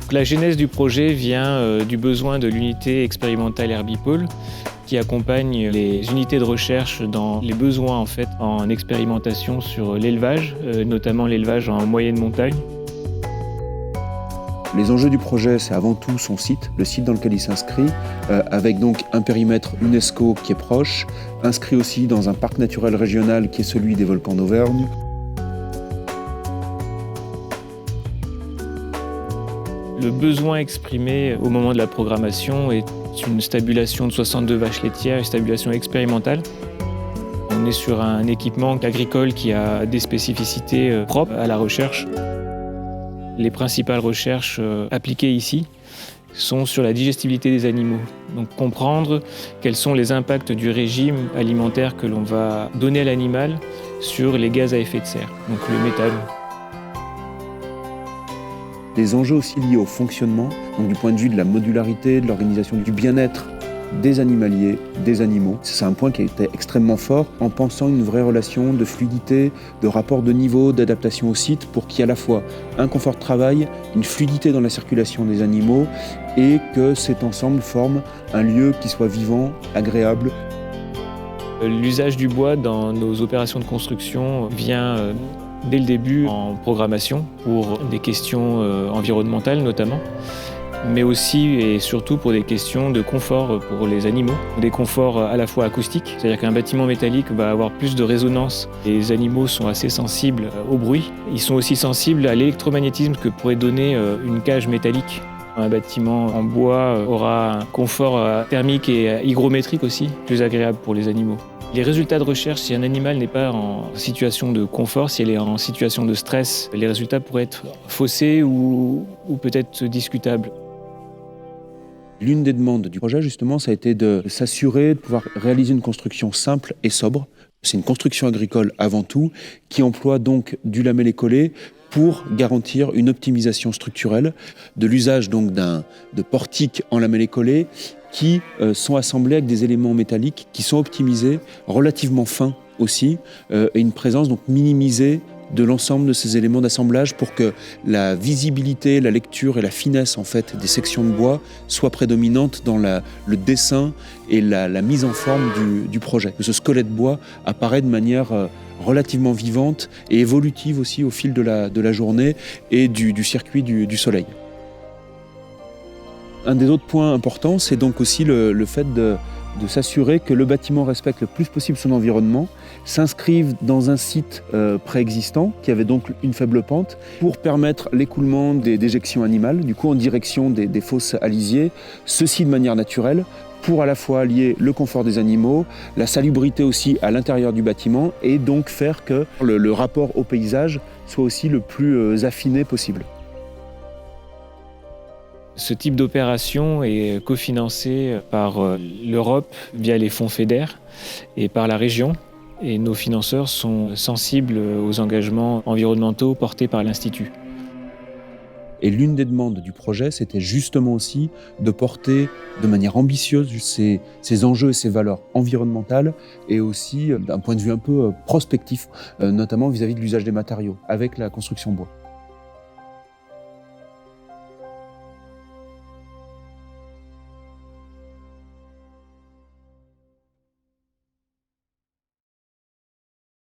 La genèse du projet vient du besoin de l'unité expérimentale Herbipole qui accompagne les unités de recherche dans les besoins en expérimentation sur l'élevage, notamment l'élevage en moyenne montagne. Les enjeux du projet, c'est avant tout son site, le site dans lequel il s'inscrit, avec donc un périmètre UNESCO qui est proche, inscrit aussi dans un parc naturel régional qui est celui des volcans d'Auvergne. Le besoin exprimé au moment de la programmation est une stabulation de 62 vaches laitières, une stabulation expérimentale. On est sur un équipement agricole qui a des spécificités propres à la recherche. Les principales recherches appliquées ici sont sur la digestibilité des animaux. Donc comprendre quels sont les impacts du régime alimentaire que l'on va donner à l'animal sur les gaz à effet de serre, donc le méthane. Des enjeux aussi liés au fonctionnement, donc du point de vue de la modularité, de l'organisation du bien-être des animaliers, des animaux. C'est un point qui a été extrêmement fort en pensant une vraie relation de fluidité, de rapport de niveau, d'adaptation au site pour qu'il y ait à la fois un confort de travail, une fluidité dans la circulation des animaux et que cet ensemble forme un lieu qui soit vivant, agréable. L'usage du bois dans nos opérations de construction vient dès le début en programmation pour des questions environnementales notamment, mais aussi et surtout pour des questions de confort pour les animaux, des conforts à la fois acoustiques, c'est-à-dire qu'un bâtiment métallique va avoir plus de résonance. Les animaux sont assez sensibles au bruit, ils sont aussi sensibles à l'électromagnétisme que pourrait donner une cage métallique. Un bâtiment en bois aura un confort thermique et hygrométrique aussi, plus agréable pour les animaux. Les résultats de recherche, si un animal n'est pas en situation de confort, si elle est en situation de stress, les résultats pourraient être faussés ou peut-être discutables. L'une des demandes du projet, justement, ça a été de s'assurer de pouvoir réaliser une construction simple et sobre. C'est une construction agricole avant tout, qui emploie donc du lamellé-collé pour garantir une optimisation structurelle de l'usage donc de portiques en lamellé-collé qui sont assemblés avec des éléments métalliques qui sont optimisés, relativement fins aussi, et une présence donc minimisée de l'ensemble de ces éléments d'assemblage pour que la visibilité, la lecture et la finesse en fait des sections de bois soient prédominantes dans le dessin et la mise en forme du projet. Que ce squelette bois apparaît de manière relativement vivante et évolutive aussi au fil de la journée et du circuit du soleil. Un des autres points importants, c'est donc aussi le fait de s'assurer que le bâtiment respecte le plus possible son environnement, s'inscrive dans un site préexistant qui avait donc une faible pente pour permettre l'écoulement des déjections animales, du coup en direction des fosses à lisier, ceci de manière naturelle, pour à la fois allier le confort des animaux, la salubrité aussi à l'intérieur du bâtiment et donc faire que le rapport au paysage soit aussi le plus affiné possible. Ce type d'opération est cofinancé par l'Europe via les fonds FEDER et par la région. Et nos financeurs sont sensibles aux engagements environnementaux portés par l'Institut. Et l'une des demandes du projet, c'était justement aussi de porter de manière ambitieuse ces enjeux et ces valeurs environnementales et aussi d'un point de vue un peu prospectif, notamment vis-à-vis de l'usage des matériaux avec la construction bois.